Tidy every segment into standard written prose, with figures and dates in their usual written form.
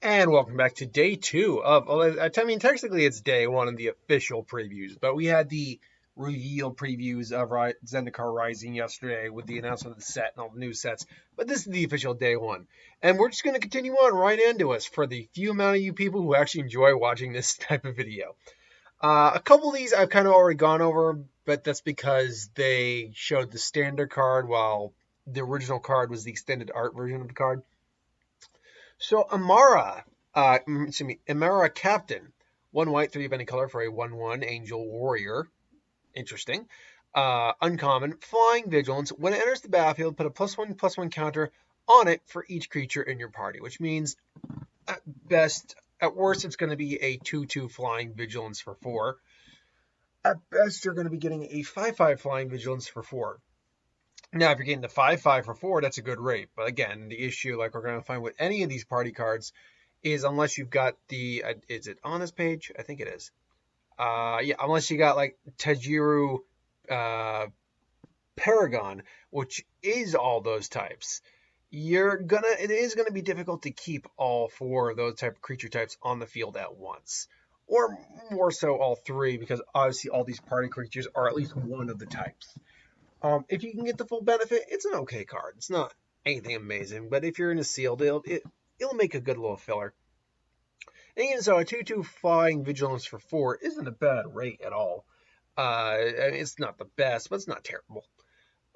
And welcome back to day two of, well, I mean, technically it's day one of the official previews, but we had the reveal previews of Zendikar Rising yesterday with the announcement of the set and all the new sets. But this is the official day one. And we're just going to continue on right into us for the few amount of you people who actually enjoy watching this type of video. A couple of these I've kind of already gone over, but that's because they showed the standard card while the original card was the extended art version of the card. So Amara Captain, 1 white, 3 of any color for a 1/1 Angel Warrior. Interesting. Uncommon, Flying Vigilance. When it enters the battlefield, put a +1/+1 counter on it for each creature in your party, which means at worst, it's going to be a 2/2 Flying Vigilance for 4. At best, you're going to be getting a 5/5 Flying Vigilance for 4. Now, if you're getting the 5/5 for 4, that's a good rate. But again, the issue, like we're going to find with any of these party cards, is unless you've got the, is it on this page? I think it is. Yeah, unless you got like Tajiru Paragon, which is all those types, it is gonna be difficult to keep all four of those type of creature types on the field at once. Or more so all three, because obviously all these party creatures are at least one of the types. If you can get the full benefit, it's an okay card. It's not anything amazing, but if you're in a sealed, it'll make a good little filler. And even so, a 2/2 Flying Vigilance for 4 isn't a bad rate at all. It's not the best, but it's not terrible.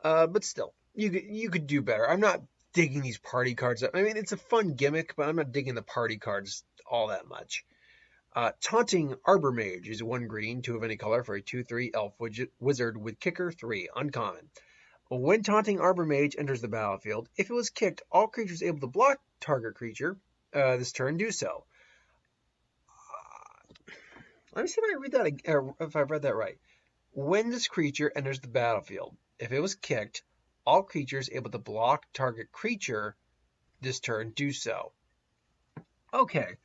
But still, you could do better. I'm not digging these party cards up. I mean, it's a fun gimmick, but I'm not digging the party cards all that much. Taunting Arbor Mage is 1 green, 2 of any color for a 2/3 elf wizard with kicker 3, uncommon. When Taunting Arbor Mage enters the battlefield, if it was kicked, all creatures able to block target creature this turn do so. Let me see if I read that right. When this creature enters the battlefield, if it was kicked, all creatures able to block target creature this turn do so. Okay.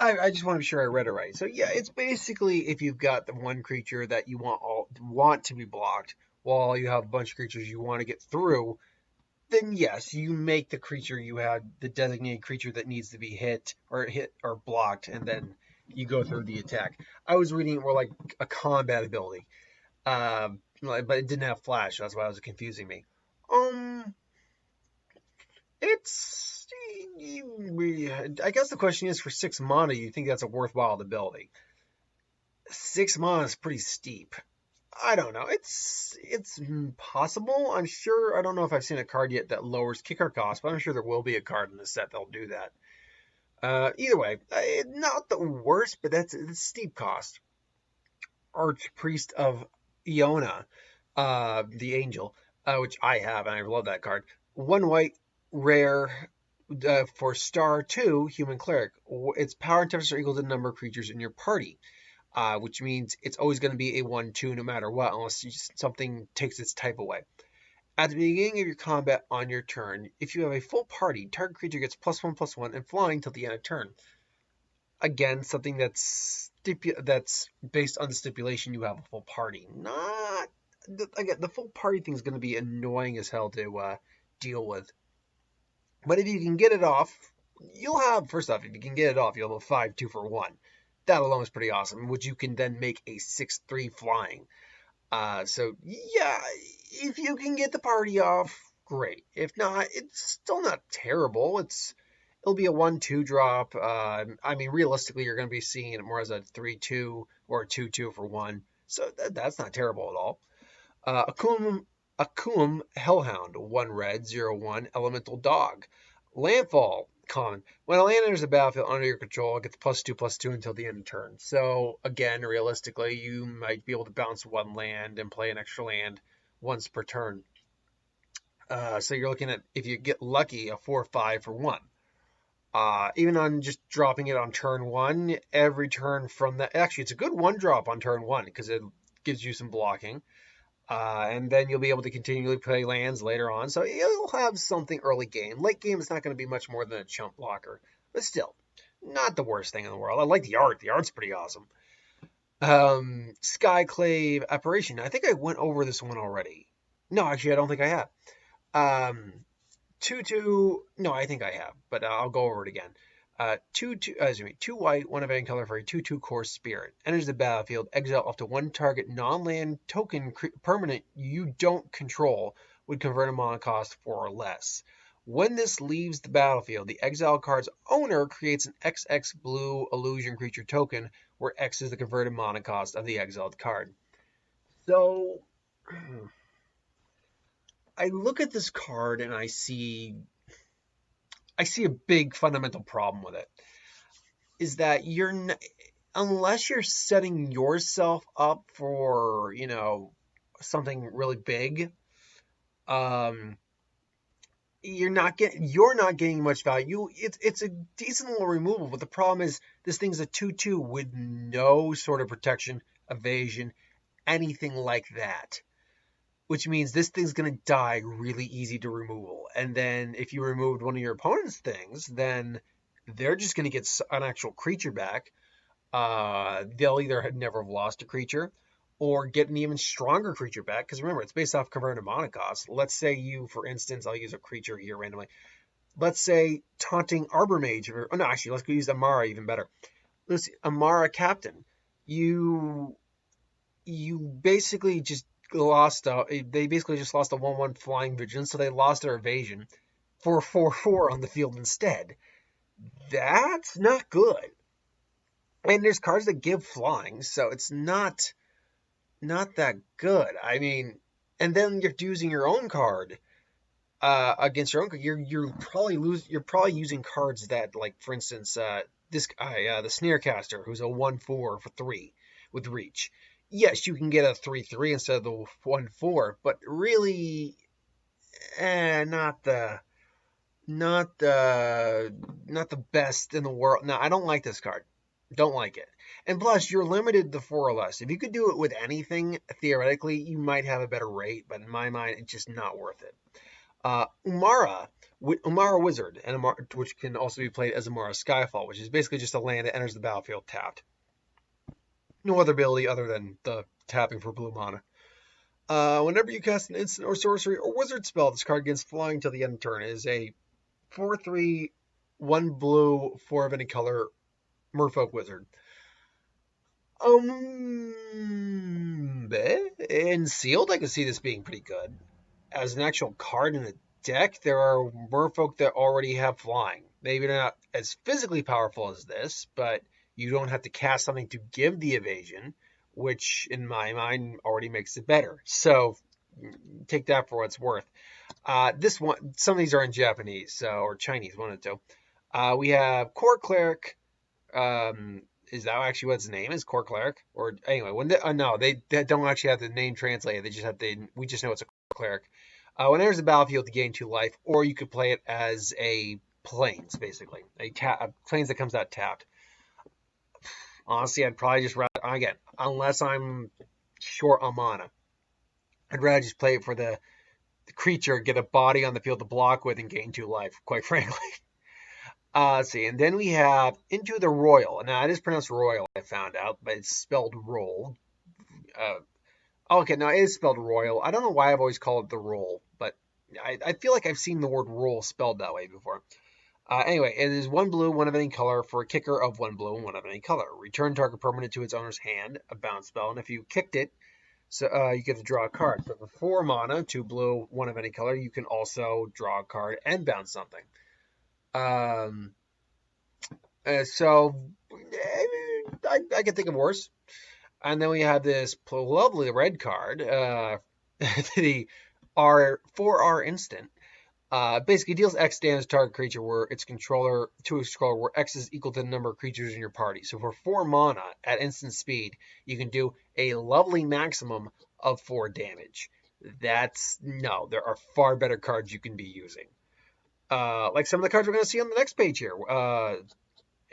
I just want to be sure I read it right. So yeah, it's basically if you've got the one creature that you want to be blocked, while you have a bunch of creatures you want to get through, then yes, you make the creature you had the designated creature that needs to be hit or blocked, and then you go through the attack. I was reading it more like a combat ability, but it didn't have flash. So that's why it was confusing me. It's. I guess the question is, for 6 mana, you think that's a worthwhile ability? 6 mana is pretty steep. I don't know. It's possible. I'm sure. I don't know if I've seen a card yet that lowers kicker cost, but I'm sure there will be a card in the set that'll do that. Either way, not the worst, but that's a steep cost. Archpriest of Iona, the Angel, which I have, and I love that card. 1 white, rare, for star 2, Human Cleric. Its power and toughness are equal to the number of creatures in your party, which means it's always going to be a 1/2 no matter what, unless something takes its type away. At the beginning of your combat on your turn, if you have a full party, target creature gets +1/+1 and flying till the end of turn. Again, something that's based on the stipulation you have a full party. Again, the full party thing is going to be annoying as hell to deal with. But if you can get it off, you'll have a 5/2 for 1. That alone is pretty awesome, which you can then make a 6/3 flying. So yeah, if you can get the party off, great. If not, it's still not terrible. It'll be a 1/2 drop. I mean, realistically, you're going to be seeing it more as a 3/2 or a 2/2 for 1. So that's not terrible at all. Akum Hellhound, 1 red, 0/1, elemental dog. Landfall, common. When a land enters the battlefield under your control, it gets +2/+2 until the end of turn. So again, realistically, you might be able to bounce 1 land and play an extra land once per turn. So you're looking at, if you get lucky, a 4/5 for 1. Even on just dropping it on turn 1, every turn from that, actually, it's a good 1 drop on turn 1 because it gives you some blocking. And then you'll be able to continually play lands later on. So you'll have something early game. Late game is not going to be much more than a chump blocker. But still, not the worst thing in the world. I like the art. The art's pretty awesome. Skyclave Apparition. I think I went over this one already. No, actually, I don't think I have. 2/2. No, I think I have. But I'll go over it again. Two white, one of any color for a 2/2 core spirit. Enters the battlefield, exile up to one target non-land token permanent you don't control would convert a mana cost 4 or less. When this leaves the battlefield, the exile card's owner creates an XX blue illusion creature token, where X is the converted mana cost of the exiled card. So, I look at this card and I see a big fundamental problem with it. Is that unless you're setting yourself up for, something really big, you're not getting much value. It's a decent little removal, but the problem is this thing's a 2/2 with no sort of protection, evasion, anything like that. Which means this thing's gonna die really easy to removal. And then if you removed one of your opponent's things, then they're just gonna get an actual creature back. They'll either never have lost a creature or get an even stronger creature back. Because remember, it's based off converted mana cost. Let's say you, for instance, I'll use a creature here randomly. Let's say Taunting Arbor Mage. No, actually, let's use Amara even better. Let's see, Amara Captain. You basically just lost they basically just lost a 1/1 flying vigilance, so they lost their evasion for 4/4 on the field instead. That's not good. And there's cards that give flying, so it's not that good. I mean, and then you're using your own card against your own card. You're probably using cards that, like, for instance, this guy, the Sneercaster, who's a 1/4 for 3 with reach. Yes, you can get a 3/3 instead of the 1/4, but really, not the best in the world. No, I don't like this card. Don't like it. And plus, you're limited to 4 or less. If you could do it with anything, theoretically, you might have a better rate, but in my mind, it's just not worth it. Umara Wizard, which can also be played as Umara Skyfall, which is basically just a land that enters the battlefield tapped. No other ability other than the tapping for blue mana. Whenever you cast an instant or sorcery or wizard spell, this card gets flying until the end of turn. It is a 4/3, 1 blue, 4 of any color Merfolk Wizard. In sealed, I can see this being pretty good. As an actual card in a deck, there are Merfolk that already have flying. Maybe they're not as physically powerful as this, but you don't have to cast something to give the evasion, which in my mind already makes it better. So take that for what it's worth. This one, some of these are in Japanese, or Chinese, one or two. We have Core Cleric. Is that actually what its name is? Core Cleric? Or anyway, no, they don't actually have the name translated. They just have we just know it's a Core Cleric. When it enters the battlefield to gain 2 life, or you could play it as a Plains, basically. A Plains that comes out tapped. Honestly, I'd probably just rather, again, unless I'm short on mana, I'd rather just play it for the creature, get a body on the field to block with, and gain 2 life, quite frankly. Let's see, and then we have Into the Royal. Now, it is pronounced Royal, I found out, but it's spelled Roll. Okay, no, it is spelled Royal. I don't know why I've always called it the Roll, but I feel like I've seen the word Roll spelled that way before. Anyway, it is 1 blue, 1 of any color for a kicker of 1 blue and 1 of any color. Return target permanent to its owner's hand, a bounce spell, and if you kicked it, so you get to draw a card. But for 4 mana, 2 blue, 1 of any color, you can also draw a card and bounce something. So I can think of worse. And then we have this lovely red card, the 4R instant. Basically deals X damage to target creature where its controller where X is equal to the number of creatures in your party. So for 4 mana at instant speed, you can do a lovely maximum of 4 damage. There are far better cards you can be using. Like some of the cards we're going to see on the next page here.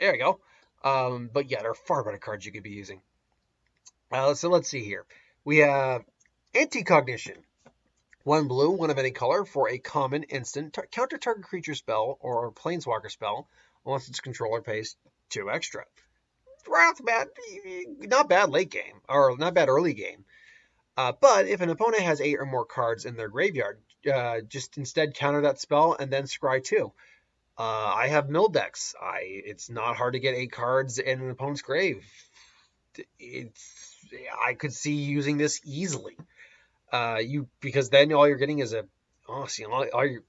There you go. But yeah, there are far better cards you could be using. So let's see here. We have Anti-Cognition. 1 blue, 1 of any color for a common instant counter target creature spell or planeswalker spell unless its controller pays 2 extra. Right off the bat, not bad late game, or not bad early game. But if an opponent has 8 or more cards in their graveyard, just instead counter that spell and then scry 2. I have mill decks. It's not hard to get 8 cards in an opponent's grave. It's I could see using this easily. Because then all you're getting is a honestly all you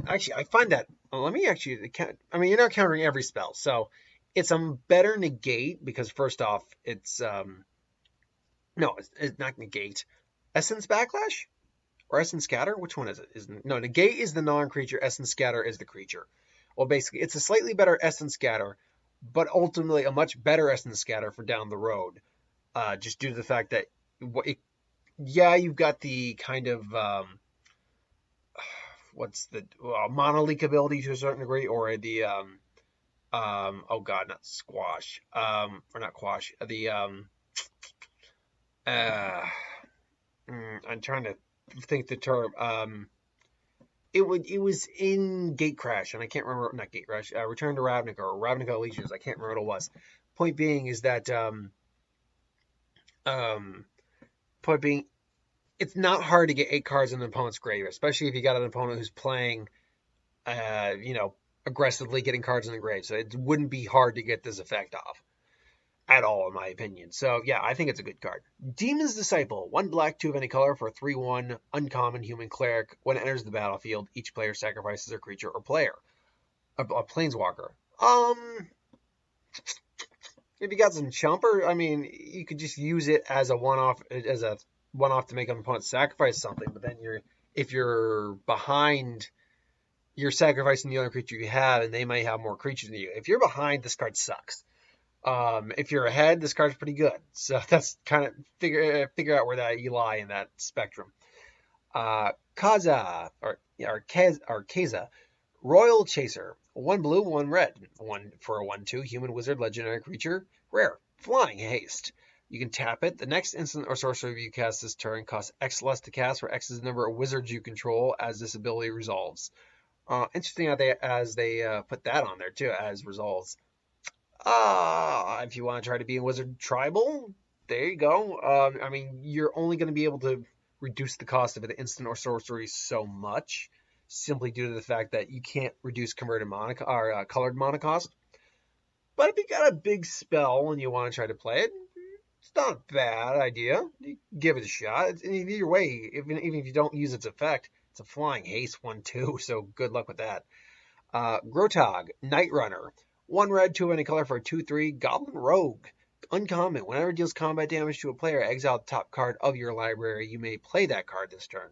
actually I find that let me actually I mean you're not countering every spell, so it's a better negate because first off it's no it's not negate, essence backlash or essence scatter. Which one is it? Is no negate is the non-creature, essence scatter is the creature. Well, basically it's a slightly better essence scatter, but ultimately a much better essence scatter for down the road. Just due to the fact that yeah, you've got the kind of what's the mono leak ability to a certain degree, or the oh god, not squash, or not quash, the uh, I'm trying to think the term. It was in Gate Crash, and I can't remember, not Gate Crash, Return to Ravnica or Ravnica Legions. I can't remember what it was. Point being is that point being it's not hard to get 8 cards in an opponent's grave, especially if you got an opponent who's playing, aggressively getting cards in the grave. So it wouldn't be hard to get this effect off at all, in my opinion. So yeah, I think it's a good card. Demon's Disciple, 1 black, 2 of any color for a 3/1 uncommon human cleric. When it enters the battlefield, each player sacrifices a creature or player, a planeswalker. If you got some chumper, I mean, you could just use it as a one-off to make an opponent sacrifice something. But then if you're behind, you're sacrificing the other creature you have, and they might have more creatures than you. If you're behind, this card sucks. If you're ahead, this card's pretty good. So that's kind of figure out where that you lie in that spectrum. Kaza Royal Chaser, 1 blue, 1 red, 1 for a 1/2 human wizard legendary creature, rare, flying haste. You can tap it. The next instant or sorcery you cast this turn costs X less to cast, where X is the number of wizards you control as this ability resolves. Interesting how they put that on there too as resolves. If you want to try to be a wizard tribal, there you go. I mean, you're only going to be able to reduce the cost of an instant or sorcery so much, simply due to the fact that you can't reduce converted mana or colored mana cost. But if you got a big spell and you want to try to play it, it's not a bad idea. You give it a shot. Either way, even if you don't use its effect, it's a flying haste 1/2, so good luck with that. Grotog, Night Runner, 1 red, 2 of any color for a 2/3 Goblin Rogue. Uncommon. Whenever it deals combat damage to a player, exile the top card of your library. You may play that card this turn.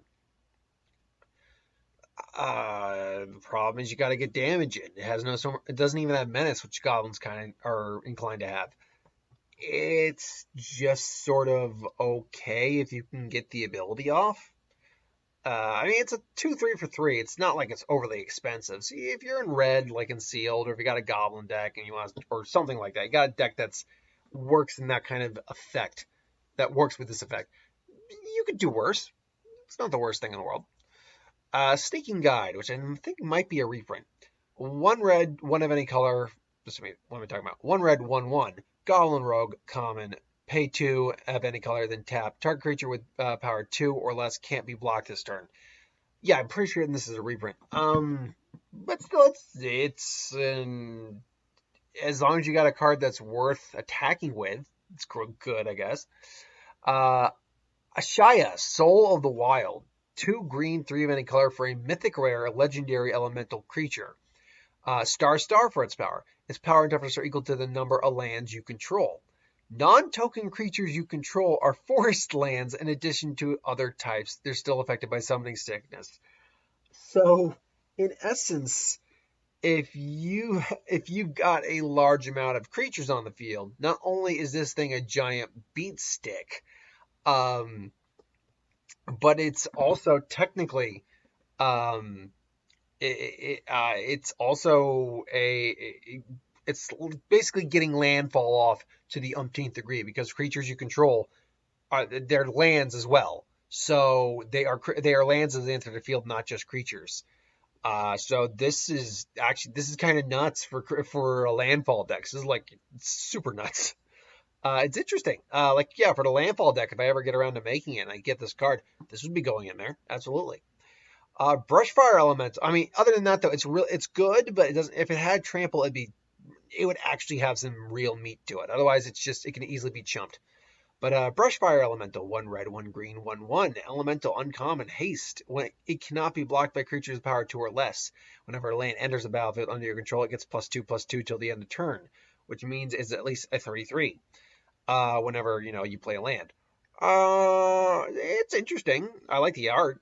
The problem is you got to get damage in. It doesn't even have menace, which goblins kind of are inclined to have. It's just sort of okay if you can get the ability off. I mean, it's a 2/3 for 3. It's not like it's overly expensive. So if you're in red, like in sealed, or if you got a goblin deck and you want, or something like that, you got a deck that's works in that kind of effect, that works with this effect, you could do worse. It's not the worst thing in the world. Sneaking Guide, which I think might be a reprint. 1 red, 1 of any color. What am I talking about? 1 red, 1/1. Goblin Rogue, common. Pay 2 of any color, then tap. Target creature with power 2 or less can't be blocked this turn. Yeah, I'm pretty sure this is a reprint. But still, it's as long as you got a card that's worth attacking with, it's good, I guess. Ashaya, Soul of the Wild. 2 green, 3 of any color for a mythic rare legendary elemental creature. Star for its power. Its power and toughness are equal to the number of lands you control. Non-token creatures you control are forest lands in addition to other types. They're still affected by summoning sickness. So, in essence, if you've got a large amount of creatures on the field, not only is this thing a giant beat stick, but it's also technically it's also it's basically getting landfall off to the umpteenth degree, because creatures you control they're lands as well. So they are lands as they enter the field, not just creatures. So this is kind of nuts for a landfall deck. This is like super nuts. It's interesting. For the landfall deck, if I ever get around to making it and I get this card, this would be going in there. Absolutely. Brush Fire Elemental. I mean, other than that though, it's good, but it doesn't. If it had Trample, it would actually have some real meat to it. Otherwise, it can easily be chumped. But Brush Fire Elemental, 1 red, 1 green, 1/1. Elemental uncommon haste. When it cannot be blocked by creatures with power 2 or less. Whenever a land enters the battlefield under your control, it gets +2/+2 till the end of turn, which means it's at least a 33. Whenever you play a land. It's interesting. I like the art.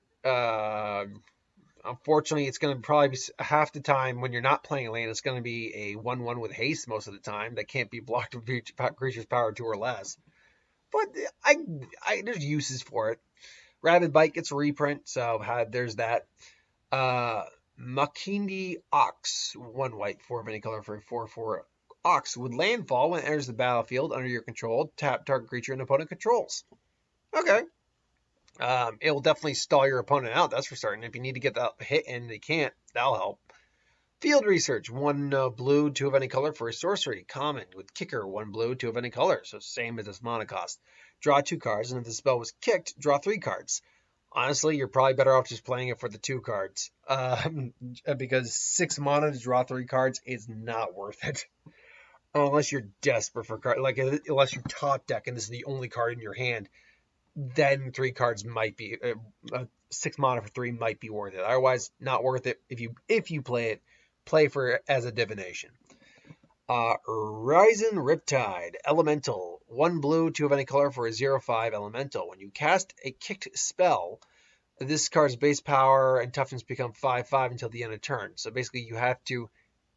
Unfortunately, it's going to probably be half the time when you're not playing a land. It's going to be a 1/1 with haste most of the time that can't be blocked with creatures power 2 or less. But there's uses for it. Rabid Bite gets a reprint, so there's that. Makindi Ox, 1 white, 4 of any color for a 4/4 Ox. With landfall, when it enters the battlefield under your control, tap target creature and opponent controls. Okay. It will definitely stall your opponent out, that's for certain. If you need to get that hit and they can't, that'll help. Field Research, 1 blue, 2 of any color for a sorcery. Common with Kicker, 1 blue, 2 of any color. So same as its mana cost. Draw 2 cards, and if the spell was kicked, draw 3 cards. Honestly, you're probably better off just playing it for the 2 cards. Because 6 mana to draw 3 cards is not worth it. Unless you're desperate for cards. Like, unless you top deck and this is the only card in your hand, then 3 cards might be... 6 mana for 3 might be worth it. Otherwise, not worth it if you play it. Play for it as a divination. Risen Riptide, Elemental. 1 blue, 2 of any color for a 0/5 Elemental. When you cast a kicked spell, this card's base power and toughness become 5/5 until the end of turn. So basically, you have to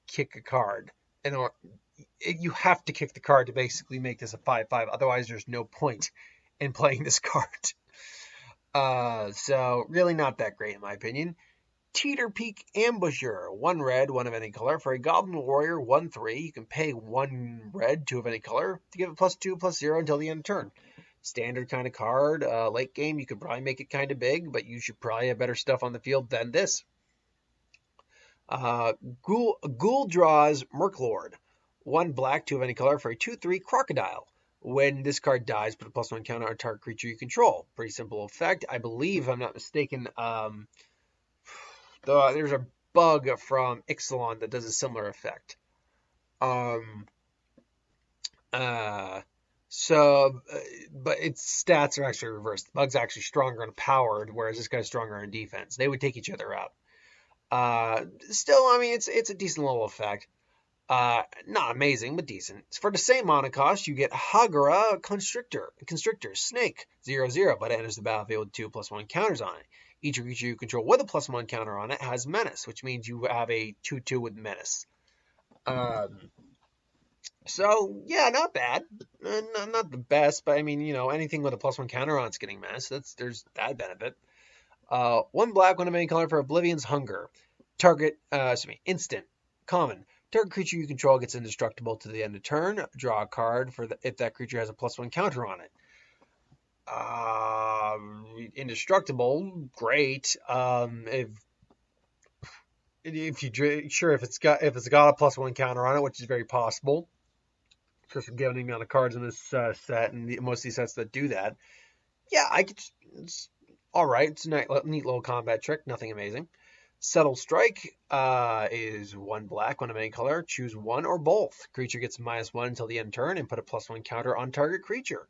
kick a card. You have to kick the card to basically make this a 5/5. Otherwise, there's no point in playing this card. So really not that great in my opinion. Teeter Peak Ambusher, 1 red, 1 of any color. For a Goblin Warrior, 1/3. You can pay 1 red, 2 of any color to give it +2/+0 until the end of turn. Standard kind of card. Late game, you could probably make it kind of big, but you should probably have better stuff on the field than this. Ghoul Draws Merklord, 1 black, 2 of any color. For a 2/3 Crocodile. When this card dies, put a +1 counter on target creature you control. Pretty simple effect. I believe, if I'm not mistaken, there's a bug from Ixalan that does a similar effect. But its stats are actually reversed. The bug's actually stronger on powered, whereas this guy's stronger on defense. They would take each other out. Still, I mean, it's a decent little effect. Not amazing, but decent. For the same mana cost, you get Hagara Constrictor, Snake, 0/0, but it enters the battlefield with 2 +1 counters on it. Each creature you control with a +1 counter on it has Menace, which means you have a 2/2 with Menace. So, yeah, not bad. Not the best, but I mean, anything with a +1 counter on it's getting Menace. There's that benefit. 1 black, 1 of any color for Oblivion's Hunger. Instant, common. Target creature you control gets indestructible to the end of turn. Draw a card if that creature has a +1 counter on it. Indestructible, great. If it's got a +1 counter on it, which is very possible, just given the amount of cards in this set and most of these sets that do that. Yeah, it's all right. It's a neat little combat trick. Nothing amazing. Subtle Strike is 1 black, 1 of any color. Choose one or both. Creature gets -1 until the end of turn and put a +1 counter on target creature.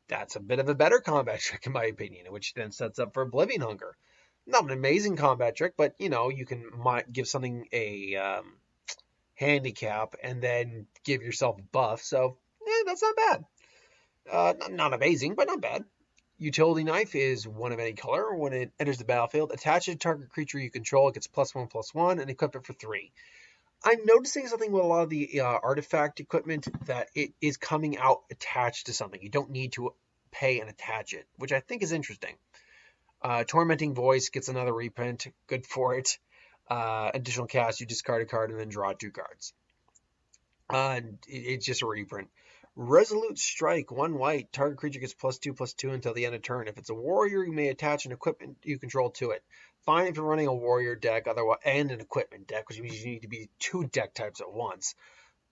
That's a bit of a better combat trick in my opinion, which then sets up for Oblivion Hunger. Not an amazing combat trick, but you can give something a handicap and then give yourself a buff. So that's not bad. Not amazing, but not bad. Utility Knife is 1 of any color. When it enters the battlefield, attach it to target creature you control. It gets +1/+1 and equip it for 3. I'm noticing something with a lot of the artifact equipment that it is coming out attached to something. You don't need to pay and attach it, which I think is interesting. Tormenting Voice gets another reprint. Good for it. Additional cast, you discard a card and then draw 2 cards. It's just a reprint. Resolute Strike, 1 white. Target creature gets +2/+2 until the end of turn. If it's a warrior, you may attach an equipment you control to it. Fine if you're running a warrior deck, otherwise, and an equipment deck, which means you need to be 2 deck types at once.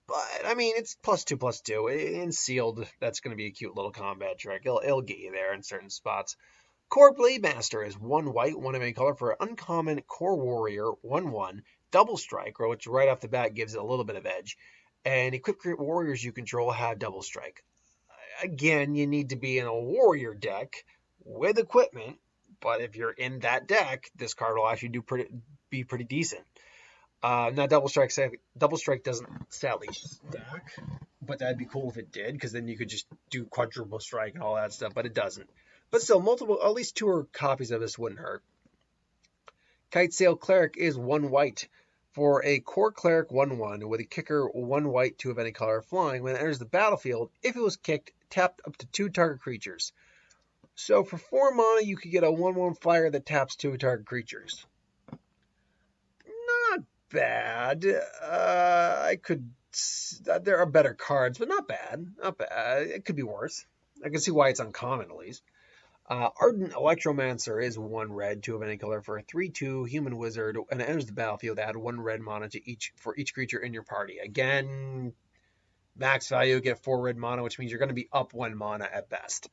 But I mean, it's +2/+2. In sealed, that's going to be a cute little combat trick. It'll get you there in certain spots. Core Blade Master is 1 white, 1 of any color for an uncommon Core Warrior, 1/1, double strike, which right off the bat gives it a little bit of edge. And equipped warriors you control have double strike. Again, you need to be in a warrior deck with equipment, but if you're in that deck, this card will actually be pretty decent. Now double strike doesn't sadly stack, but that'd be cool if it did, because then you could just do quadruple strike and all that stuff, but it doesn't. But still, at least 2 copies of this wouldn't hurt. Kite Sail Cleric is 1 white. For a core cleric 1/1 with a kicker 1 white, 2 of any color flying, when it enters the battlefield, if it was kicked, tapped up to 2 target creatures. So for 4 mana, you could get a 1/1 flyer that taps 2 target creatures. Not bad. There are better cards, but not bad. Not bad. It could be worse. I can see why it's uncommon at least. Ardent Electromancer is 1 red, 2 of any color for a 3/2 human wizard, and it enters the battlefield. Add 1 red mana to for each creature in your party. Again, max value, get 4 red mana, which means you're going to be up 1 mana at best.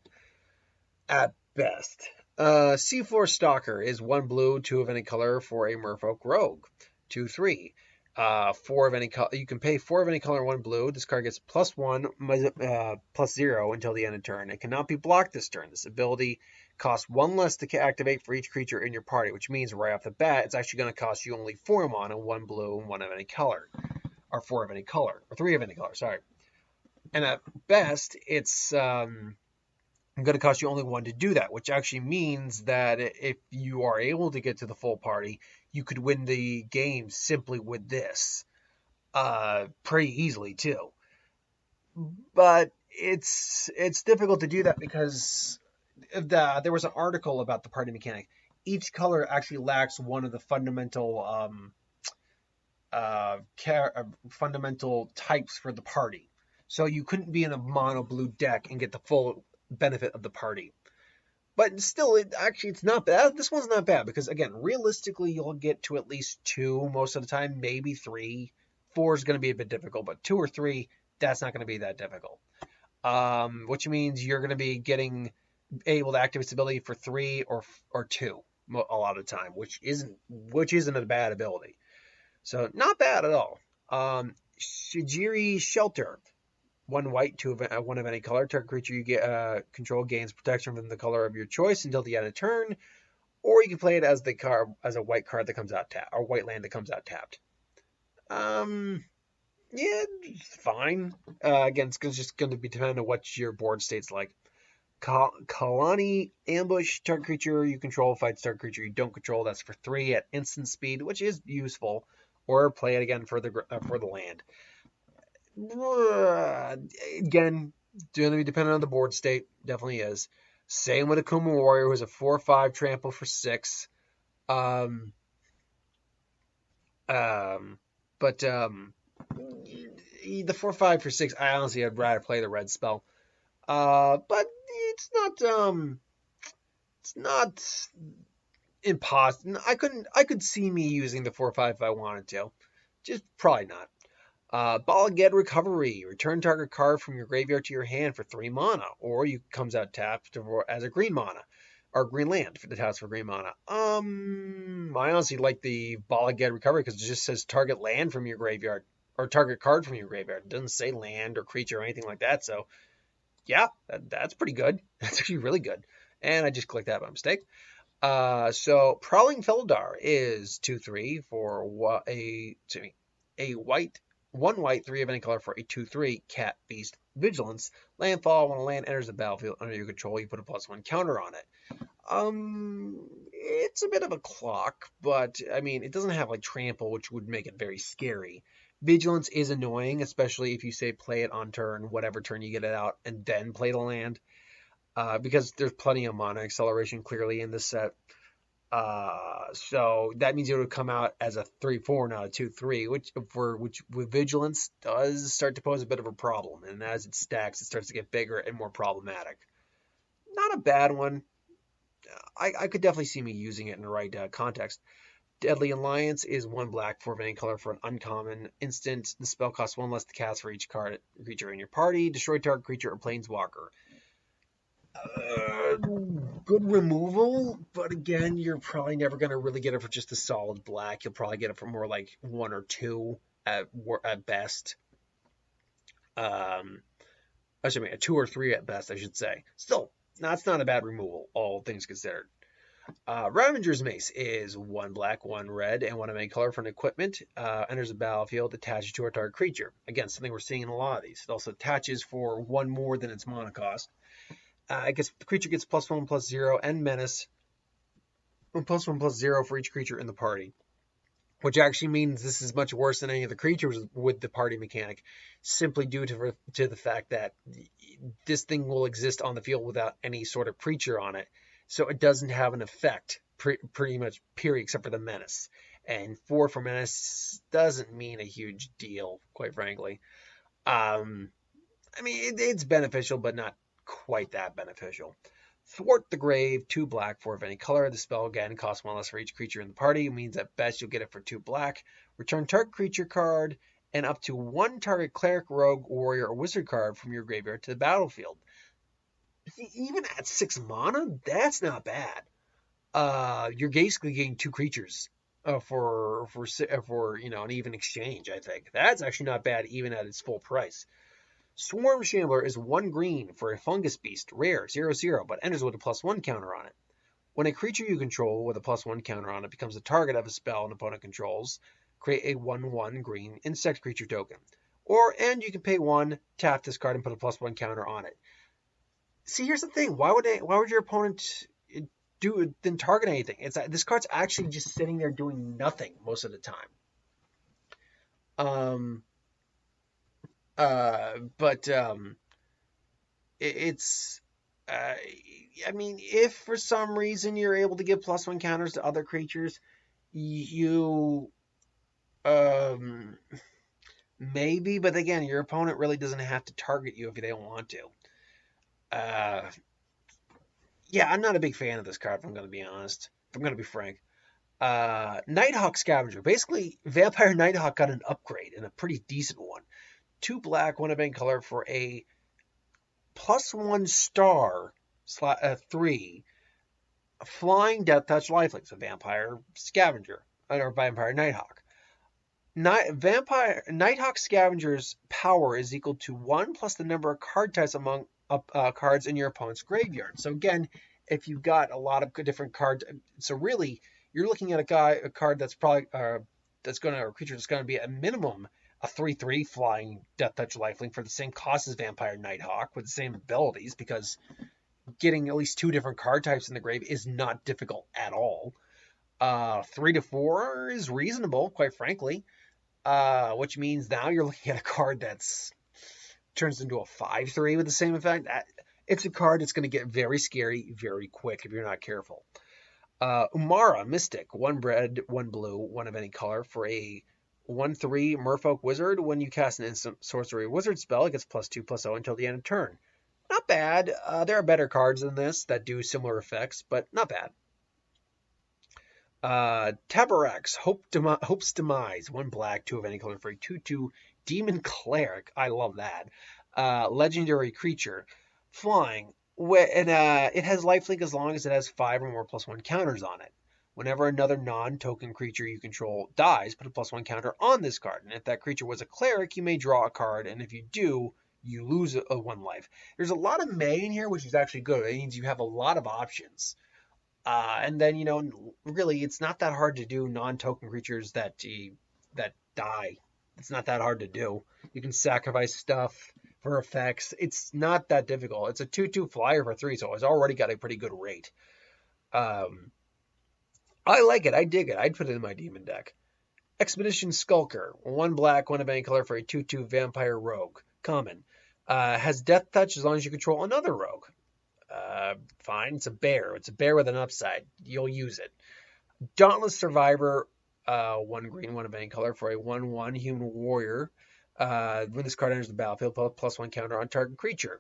At best. Seafloor Stalker is 1 blue, 2 of any color for a Merfolk Rogue. 2/3. 4 of any color. You can pay 4 of any color, 1 blue. This card gets +1, +0 until the end of turn. It cannot be blocked this turn. This ability costs 1 less to activate for each creature in your party, which means right off the bat, it's actually going to cost you only 4 mana, 1 blue, and 1 of any color. Or 4 of any color. Or 3 of any color, sorry. And at best, it's going to cost you only 1 to do that, which actually means that if you are able to get to the full party, you could win the game simply with this. Pretty easily, too. But it's difficult to do that because there was an article about the party mechanic. Each color actually lacks one of the fundamental fundamental types for the party. So you couldn't be in a mono blue deck and get the full benefit of the party. But still, it's not bad. This one's not bad because, again, realistically, you'll get to at least 2 most of the time, maybe 3. 4 is going to be a bit difficult, but 2 or 3, that's not going to be that difficult. Which means you're going to be able to activate this ability for 3 or 2 a lot of the time, which isn't a bad ability. So not bad at all. Shijiri Shelter. 1 white, 1 of any color. Target creature you get control gains protection from the color of your choice until the end of turn, or you can play it as a white card that comes out tapped, or white land that comes out tapped. Yeah, fine. Again, it's just going to be dependent on what your board state's like. Kalani Ambush. Target creature you control fights target creature you don't control. That's for 3 at instant speed, which is useful. Or play it again for the land. Again, going to be dependent on the board state. Definitely is. Same with Akuma Warrior, who's a 4/5 trample for 6. But the 4/5 for 6, I honestly I'd rather play the red spell. But it's not impossible. I could see me using the 4/5 if I wanted to. Just probably not. Balaged Recovery. Return target card from your graveyard to your hand for 3 mana, or you comes out tapped as a green mana, or green land for the taps for green mana. I honestly like the Balaged Recovery because it just says target land from your graveyard, or target card from your graveyard. It doesn't say land or creature or anything like that, so yeah, that's pretty good. That's actually really good. And I just clicked that by mistake. So Prowling Feldar is 2/3 for a white, 1 white, 3 of any color for a 2/3 cat beast vigilance. Landfall, when a land enters the battlefield under your control, you put a +1 counter on it. It's a bit of a clock, but I mean, it doesn't have like trample, which would make it very scary. Vigilance is annoying, especially if you say play it on turn, whatever turn you get it out, and then play the land. Because there's plenty of mana acceleration clearly in this set. So that means it would come out as a 3/4, not a 2/3, which with Vigilance does start to pose a bit of a problem. And as it stacks, it starts to get bigger and more problematic. Not a bad one. I could definitely see me using it in the right context. Deadly Alliance is 1 black, 4 of any color for an uncommon instant. The spell costs 1 less to cast for each creature in your party. Destroy target creature or planeswalker. good removal, but again, you're probably never going to really get it for just a solid black. You'll probably get it for more like one or two at best. I should mean a two or three at best, I should say. Still, that's not a bad removal, all things considered. Ravager's Mace is one black, one red, and one of any color for an equipment. Enters the battlefield, attaches to a target creature. Again, something we're seeing in a lot of these. It also attaches for one more than its mana cost. The creature gets +1/+0 and menace, and +1/+0 for each creature in the party. Which actually means this is much worse than any of the creatures with the party mechanic, simply due to the fact that this thing will exist on the field without any sort of creature on it, so it doesn't have an effect pretty much period, except for the menace. And 4 for menace doesn't mean a huge deal, quite frankly. I mean, it's beneficial, but not quite that beneficial. Thwart the Grave, 2 black, 4 of any color. The spell again costs 1 less for each creature in the party. It means at best you'll get it for 2 black. Return target creature card and up to 1 target cleric, rogue, warrior, or wizard card from your graveyard to the battlefield. See, even at 6 mana, that's not bad. You're basically getting 2 creatures for an even exchange. I think that's actually not bad, even at its full price. Swarm Shambler is 1 green for a fungus beast, rare, 0/0, but enters with a +1 counter on it. When a creature you control with a +1 counter on it becomes the target of a spell an opponent controls, create a 1/1 green insect creature token. And you can pay 1, tap this card, and put a +1 counter on it. See, here's the thing. Why would your opponent then target anything? This card's actually just sitting there doing nothing most of the time. I mean, if for some reason you're able to give +1 counters to other creatures, you maybe, but again, your opponent really doesn't have to target you if they don't want to. Yeah, I'm not a big fan of this card, if I'm going to be honest. If I'm going to be frank. Nighthawk Scavenger. Basically, Vampire Nighthawk got an upgrade, and a pretty decent one. 2 black, 1 of any color for a +1 star, 3, flying Death Touch lifelink. So Vampire Scavenger, or Vampire Nighthawk. Nighthawk Scavenger's power is equal to 1 plus the number of card types among cards in your opponent's graveyard. So again, if you've got a lot of different cards, so really you're looking at a card that's probably a creature that's going to be at minimum a 3/3 flying Death Touch lifelink for the same cost as Vampire Nighthawk with the same abilities, because getting at least 2 different card types in the grave is not difficult at all. 3 to 4 is reasonable, quite frankly, which means now you're looking at a card that's turns into a 5/3 with the same effect. It's a card that's going to get very scary very quick if you're not careful. Umara Mystic, 1 red, 1 blue, 1 of any color for a 1/3 Merfolk Wizard. When you cast an instant sorcery wizard spell, it gets +2/+0 until the end of turn. Not bad. There are better cards than this that do similar effects, but not bad. Tabarax, Hope's Demise, 1 black, 2 of any color for a 2/2 Demon Cleric. I love that. Legendary creature, flying, and it has lifelink as long as it has 5 or more +1 counters on it. Whenever another non-token creature you control dies, put a +1 counter on this card. And if that creature was a cleric, you may draw a card, and if you do, you lose a 1 life. There's a lot of May in here, which is actually good. It means you have a lot of options. And then, really, it's not that hard to do non-token creatures that die. It's not that hard to do. You can sacrifice stuff for effects. It's not that difficult. It's a 2/2 flyer for 3, so it's already got a pretty good rate. I like it. I dig it. I'd put it in my demon deck. Expedition Skulker, 1 black, 1 of any color for a 2/2 vampire rogue. Common. Has Death Touch as long as you control another rogue. Fine. It's a bear. It's a bear with an upside. You'll use it. Dauntless Survivor, 1 green, 1 of any color for a 1/1 human warrior. When this card enters the battlefield, +1 counter on target creature.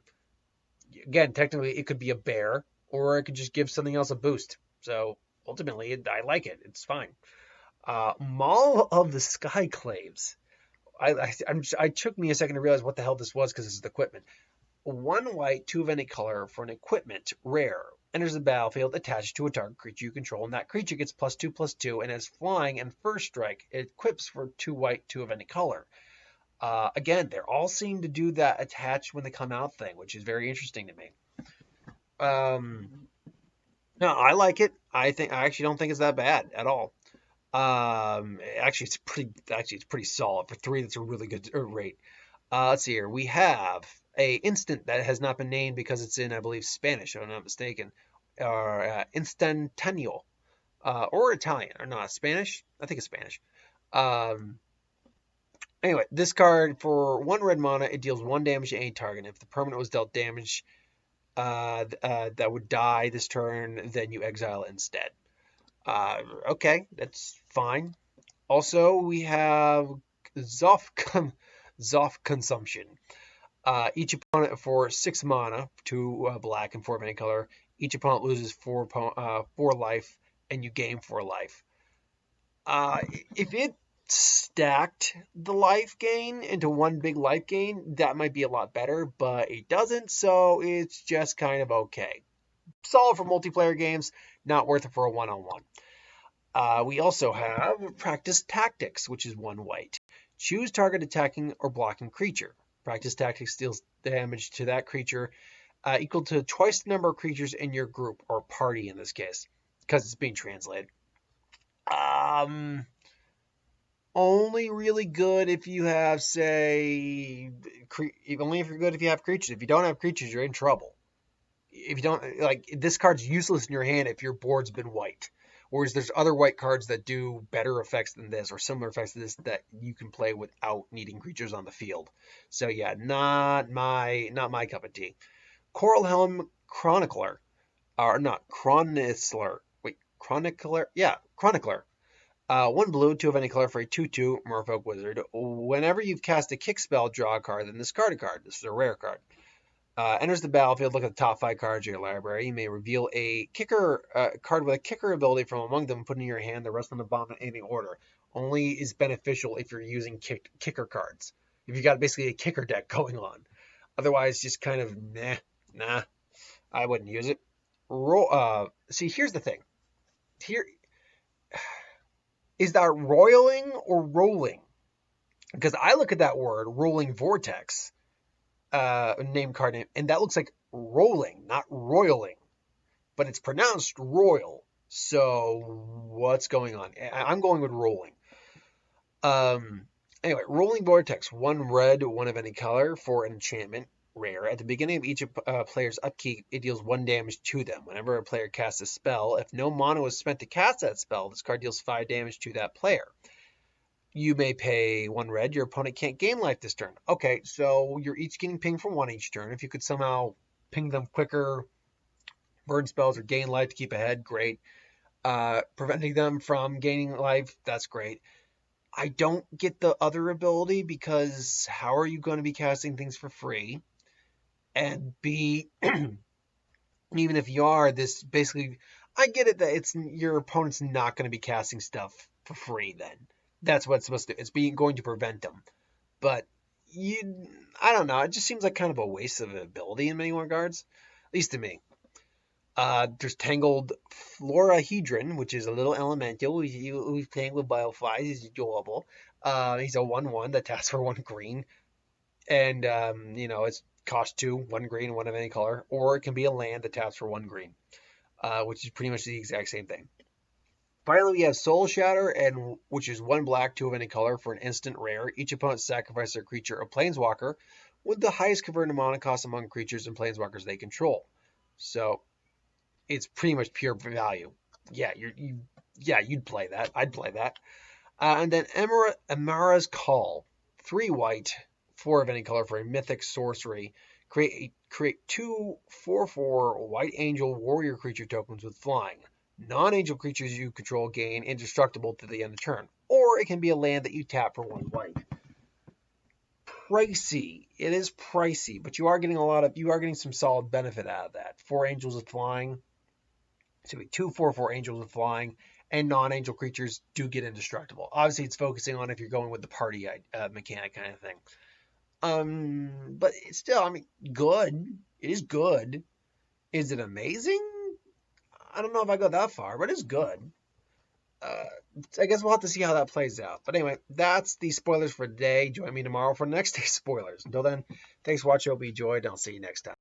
Again, technically, it could be a bear, or it could just give something else a boost. So ultimately, I like it. It's fine. Maul of the Skyclaves. It took me a second to realize what the hell this was, because this is the equipment. 1 white, 2 of any color for an equipment, rare. Enters the battlefield attached to a target creature you control, and that creature gets +2/+2 and has flying and first strike. It equips for 2 white, 2 of any color. Again, they're all seem to do that attached when they come out thing, which is very interesting to me. No, I like it. I actually don't think it's that bad at all. Actually, it's pretty solid for 3. That's a really good rate. Let's see here. We have a instant that has not been named because it's in, I believe, Spanish, if I'm not mistaken, or instantáneo, or Italian, or not Spanish. I think it's Spanish. Um, anyway, this card for 1 red mana, it deals 1 damage to any target. If the permanent was dealt damage that would die this turn, then you exile it instead. Okay, that's fine. Also, we have Zoff Consumption. Each opponent for 6 mana, 2 black and 4 of any color. Each opponent loses 4 life, and you gain 4 life. If it stacked the life gain into one big life gain, that might be a lot better, but it doesn't, so it's just kind of okay. Solid for multiplayer games, not worth it for a one-on-one. We also have Practice Tactics, which is 1 white. Choose target attacking or blocking creature. Practice Tactics deals damage to that creature equal to twice the number of creatures in your group, or party in this case, because it's being translated. Only really good if you have, say, only if you're good if you have creatures. If you don't have creatures, you're in trouble. If you don't, like, this card's useless in your hand if your board's been white. Whereas there's other white cards that do better effects than this, or similar effects to this, that you can play without needing creatures on the field. So yeah, not my cup of tea. Coral Helm Chronicler, or not Chronicler. Wait, Chronicler? Yeah, Chronicler. 1 blue, 2 of any color for a 2/2 Merfolk Wizard. Whenever you've cast a kick spell, draw a card, then discard a card. This is a rare card. Enters the battlefield, look at the top 5 cards of your library. You may reveal a kicker card with a kicker ability from among them, put in your hand, the rest on the bottom in any order. Only is beneficial if you're using kicker cards. If you got basically a kicker deck going on. Otherwise, just kind of nah, I wouldn't use it. See, here's the thing. Here, is that roiling or rolling? Because I look at that word, rolling vortex, name card name, and that looks like rolling, not roiling, but it's pronounced royal. So what's going on? I'm going with rolling. Anyway, rolling vortex, 1 red, 1 of any color for an enchantment, rare. At the beginning of each player's upkeep, it deals 1 damage to them. Whenever a player casts a spell, if no mana was spent to cast that spell, this card deals 5 damage to that player. You may pay 1 red. Your opponent can't gain life this turn. Okay, so you're each getting pinged for 1 each turn. If you could somehow ping them quicker, burn spells, or gain life to keep ahead, great. Preventing them from gaining life, that's great. I don't get the other ability, because how are you going to be casting things for free? And B, even if you are, this basically, I get it that it's your opponent's not going to be casting stuff for free then. That's what it's supposed to do. It's going to prevent them. But I don't know. It just seems like kind of a waste of ability in many regards, at least to me. There's Tangled Florahedron, which is a little elemental who's playing with Bioflies. He's adorable. He's a 1/1 that taps for 1 green. And, it's cost 2, 1 green, 1 of any color. Or it can be a land that taps for 1 green, which is pretty much the exact same thing. Finally, we have Soul Shatter, which is 1 black, 2 of any color for an instant rare. Each opponent sacrifices a creature or planeswalker with the highest converted mana cost among creatures and planeswalkers they control. So it's pretty much pure value. Yeah, you'd play that. I'd play that. And then Amara's Call, 3 white, 4 of any color for a mythic sorcery. Create 2 4/4 white angel warrior creature tokens with flying. Non-angel creatures you control gain indestructible to the end of the turn. Or it can be a land that you tap for 1 white. Pricey. It is pricey, but you are getting some solid benefit out of that. 4 angels with flying. So 2 4/4 angels with flying, and non-angel creatures do get indestructible. Obviously, it's focusing on if you're going with the party mechanic kind of thing. But it's still, good. It is good. Is it amazing? I don't know if I go that far, but it's good. Uh, I guess we'll have to see how that plays out. But anyway, that's the spoilers for today. Join me tomorrow for next day's spoilers. Until then, thanks for watching. Hope you enjoyed, and I'll see you next time.